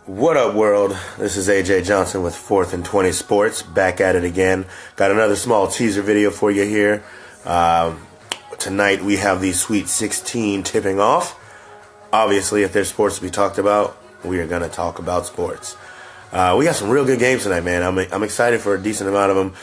What up, world? This is AJ Johnson with 4th and 20 Sports, back at it again. Got another small teaser video for you here. Tonight we have the Sweet 16 tipping off. Obviously, if there's sports to be talked about, we are going to talk about sports. We got some real good games tonight, man. I'm excited for a decent amount of them.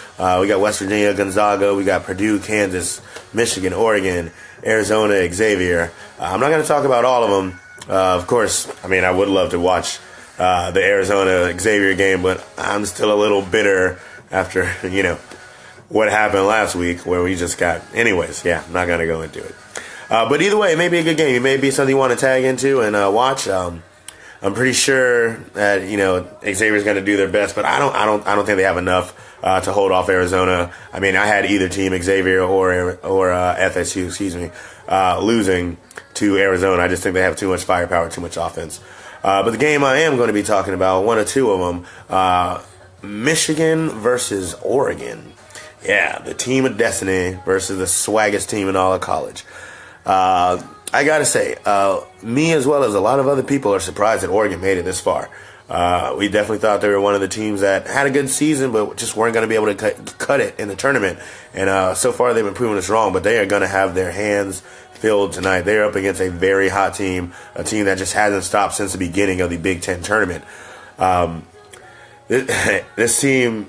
We got West Virginia, Gonzaga. We got Purdue, Kansas, Michigan, Oregon, Arizona, Xavier. I'm not going to talk about all of them. Of course, I would love to watch the Arizona Xavier game, but I'm still a little bitter after, what happened last week where we just got... Anyways, I'm not going to go into it. But either way, it may be a good game. It may be something you want to tag into and watch. I'm pretty sure that, Xavier's going to do their best, but I don't think they have enough to hold off Arizona. I had either team, Xavier or FSU, losing to Arizona. I just think they have too much firepower, too much offense. But the game I am going to be talking about, one or two of them, Michigan versus Oregon. Yeah, the team of destiny versus the swaggest team in all of college. I got to say, me as well as a lot of other people are surprised that Oregon made it this far. We definitely thought they were one of the teams that had a good season but just weren't going to be able to cut it in the tournament. And so far they've been proving us wrong, but they are going to have their hands filled tonight. They're up against a very hot team, a team that just hasn't stopped since the beginning of the Big Ten tournament. This team...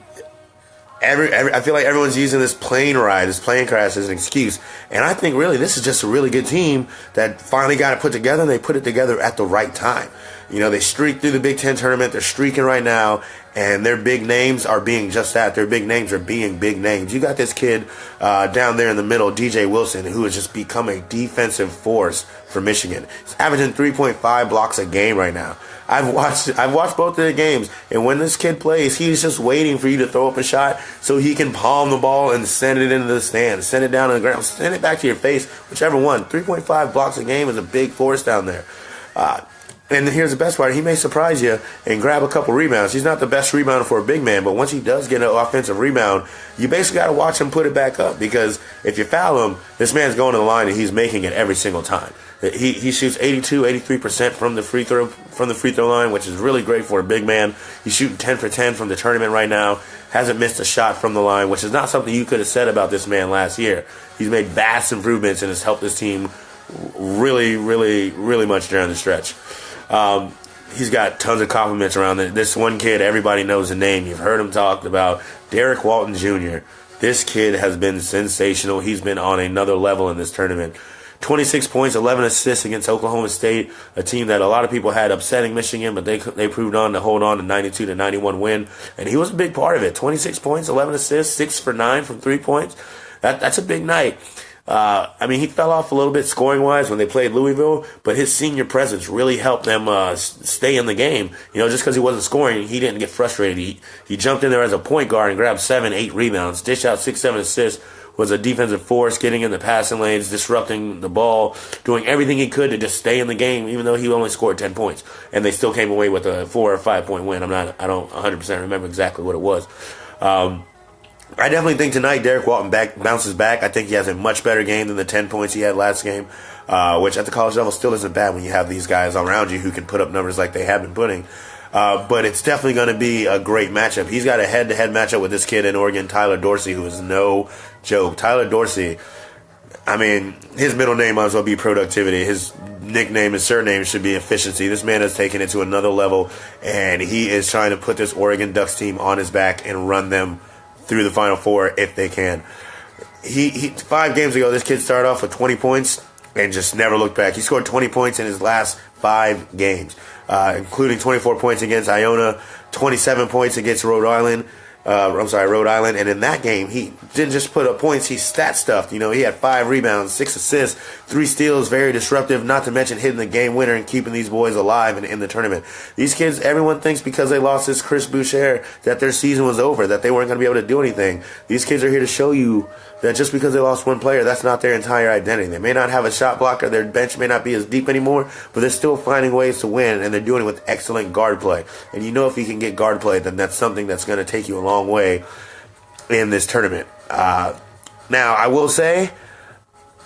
I feel like everyone's using this plane ride, this plane crash as an excuse. And I think really this is just a really good team that finally got it put together, and they put it together at the right time. They streaked through the Big Ten tournament. They're streaking right now, and their big names are being just that. Their big names are being big names. You got this kid down there in the middle, DJ Wilson, who has just become a defensive force for Michigan. He's averaging 3.5 blocks a game right now. I've watched both of the games, and when this kid plays, he's just waiting for you to throw up a shot so he can palm the ball and send it into the stand, send it down on the ground, send it back to your face, whichever one. 3.5 blocks a game is a big force down there. And here's the best part. He may surprise you and grab a couple rebounds. He's not the best rebounder for a big man, but once he does get an offensive rebound, you basically got to watch him put it back up, because if you foul him, this man's going to the line and he's making it every single time. He shoots 83% from the free throw line, which is really great for a big man. He's shooting 10 for 10 from the tournament right now. Hasn't missed a shot from the line, which is not something you could have said about this man last year. He's made vast improvements and has helped this team really, really, really much during the stretch. He's got tons of compliments around it. This one kid, everybody knows the name. You've heard him talked about, Derek Walton Jr. This kid has been sensational. He's been on another level in this tournament. 26 points, 11 assists against Oklahoma State, a team that a lot of people had upsetting Michigan, but they proved on to hold on to 92-91 win, and he was a big part of it. 26 points, 11 assists, 6 for 9 from 3 points. That's a big night. He fell off a little bit scoring-wise when they played Louisville, but his senior presence really helped them stay in the game. Just because he wasn't scoring, he didn't get frustrated. He jumped in there as a point guard and grabbed 7, 8 rebounds, dished out 6, 7 assists, was a defensive force, getting in the passing lanes, disrupting the ball, doing everything he could to just stay in the game, even though he only scored 10 points. And they still came away with a 4 or 5 point win. I don't 100% remember exactly what it was. I definitely think tonight Derek Walton bounces back. I think he has a much better game than the 10 points he had last game, which at the college level still isn't bad when you have these guys around you who can put up numbers like they have been putting. But it's definitely going to be a great matchup. He's got a head-to-head matchup with this kid in Oregon, Tyler Dorsey, who is no joke. Tyler Dorsey, his middle name might as well be productivity. His nickname, his surname should be efficiency. This man has taken it to another level, and he is trying to put this Oregon Ducks team on his back and run them through the Final Four if they can. He 5 games ago, this kid started off with 20 points and just never looked back. He scored 20 points in his last 5 games, including 24 points against Iona, 27 points against Rhode Island, and in that game, he didn't just put up points, he stat stuffed. He had 5 rebounds, 6 assists, 3 steals, very disruptive, not to mention hitting the game winner and keeping these boys alive in the tournament. These kids, everyone thinks because they lost this Chris Boucher that their season was over, that they weren't going to be able to do anything. These kids are here to show you that just because they lost one player, that's not their entire identity. They may not have a shot blocker, their bench may not be as deep anymore, but they're still finding ways to win, and they're doing it with excellent guard play. And if you can get guard play, then that's something that's going to take you a long way in this tournament. Now, I will say,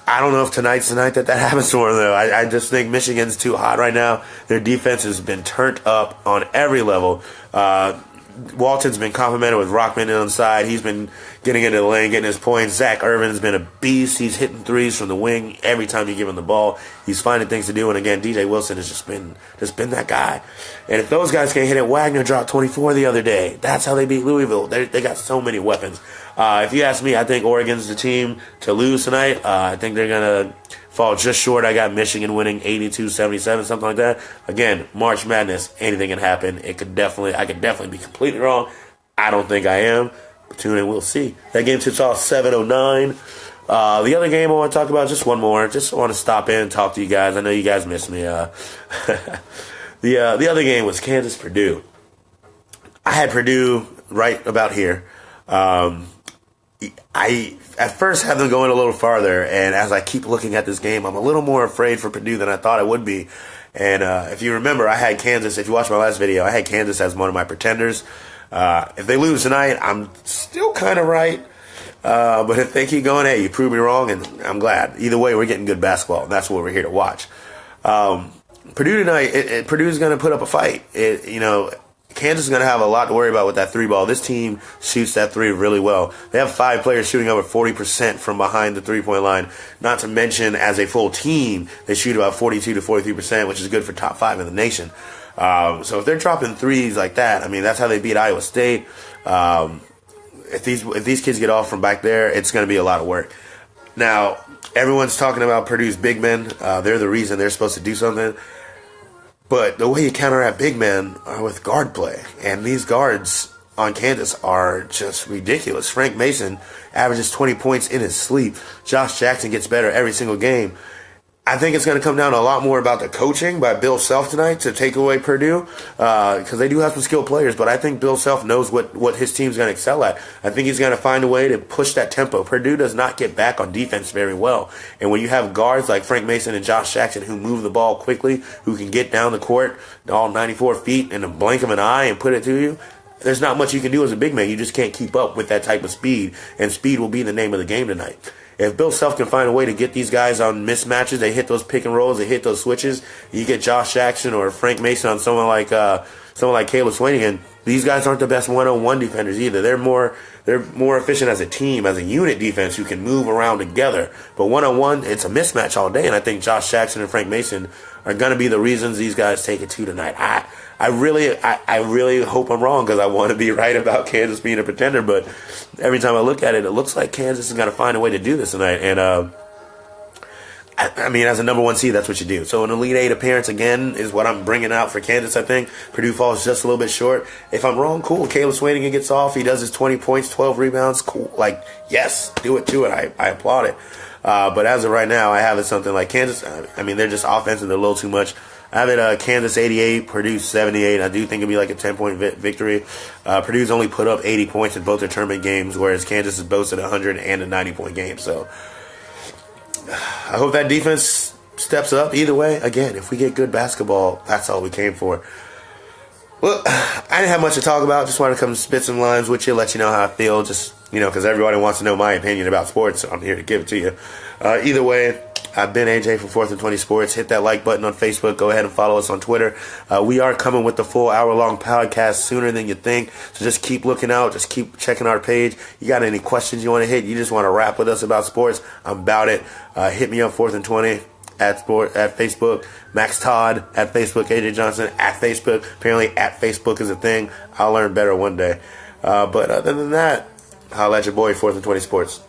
I don't know if tonight's the night that happens to them, though. I just think Michigan's too hot right now. Their defense has been turned up on every level. Walton's been complimented with Rockman on the side. He's been getting into the lane, getting his points. Zach Irvin's been a beast. He's hitting threes from the wing every time you give him the ball. He's finding things to do. And again, DJ Wilson has just been that guy. And if those guys can't hit it, Wagner dropped 24 the other day. That's how they beat Louisville. They got so many weapons. If you ask me, I think Oregon's the team to lose tonight. I think they're going to fall just short. I got Michigan winning 82-77, something like that. Again, March Madness, anything can happen. I could definitely be completely wrong. I don't think I am. But tune in, we'll see. That game tips off 7:09. The other game I want to talk about, just one more. Just want to stop in and talk to you guys. I know you guys missed me. The other game was Kansas-Purdue. I had Purdue right about here. I at first had them going a little farther, and as I keep looking at this game, I'm a little more afraid for Purdue than I thought I would be. And if you remember, I had Kansas. If you watched my last video, I had Kansas as one of my pretenders. If they lose tonight, I'm still kind of right. But if they keep going, hey, you prove me wrong, and I'm glad. Either way, we're getting good basketball, and that's what we're here to watch. Purdue tonight, Purdue's going to put up a fight. Kansas is going to have a lot to worry about with that three ball. This team shoots that three really well. They have 5 players shooting over 40% from behind the three-point line. Not to mention, as a full team, they shoot about 42 to 43%, which is good for top 5 in the nation. So if they're dropping threes like that, I mean, that's how they beat Iowa State. If these kids get off from back there, it's going to be a lot of work. Now, everyone's talking about Purdue's big men. They're the reason they're supposed to do something. But the way you counteract big men are with guard play. And these guards on Kansas are just ridiculous. Frank Mason averages 20 points in his sleep. Josh Jackson gets better every single game. I think it's going to come down a lot more about the coaching by Bill Self tonight to take away Purdue, because they do have some skilled players, but I think Bill Self knows what his team's going to excel at. I think he's going to find a way to push that tempo. Purdue does not get back on defense very well, and when you have guards like Frank Mason and Josh Jackson who move the ball quickly, who can get down the court all 94 feet in a blink of an eye and put it to you, there's not much you can do as a big man. You just can't keep up with that type of speed, and speed will be the name of the game tonight. If Bill Self can find a way to get these guys on mismatches, they hit those pick and rolls, they hit those switches, you get Josh Jackson or Frank Mason on someone like Caleb Swanigan, these guys aren't the best one-on-one defenders either. They're more efficient as a team, as a unit defense who can move around together. But one-on-one, it's a mismatch all day, and I think Josh Jackson and Frank Mason are going to be the reasons these guys take it to tonight. I really hope I'm wrong, because I want to be right about Kansas being a pretender, but every time I look at it, it looks like Kansas is going to find a way to do this tonight. And I mean, as a number 1 seed, that's what you do. So an Elite 8 appearance, again, is what I'm bringing out for Kansas, I think. Purdue falls just a little bit short. If I'm wrong, cool. Caleb Swanigan gets off. He does his 20 points, 12 rebounds. Cool. Like, yes, do it. I applaud it. But as of right now, I have it something like Kansas. I mean, they're just offensive. They're a little too much. I have it Kansas 88, Purdue 78. I do think it'll be like a 10-point victory. Purdue's only put up 80 points in both their tournament games, whereas Kansas has boasted 100 and a 90-point game. So I hope that defense steps up. Either way, again, if we get good basketball, that's all we came for. Well, I didn't have much to talk about. Just wanted to come spit some lines with you, let you know how I feel. Just, because everybody wants to know my opinion about sports, so I'm here to give it to you. Either way, I've been AJ from 4th and 20 Sports. Hit that like button on Facebook. Go ahead and follow us on Twitter. We are coming with the full hour-long podcast sooner than you think. So just keep looking out. Just keep checking our page. You got any questions you want to hit? You just want to rap with us about sports? I'm about it. Hit me up 4th and 20 at Facebook. Max Todd at Facebook. AJ Johnson at Facebook. Apparently at Facebook is a thing. I'll learn better one day. But other than that, holla at your boy 4th and 20 Sports.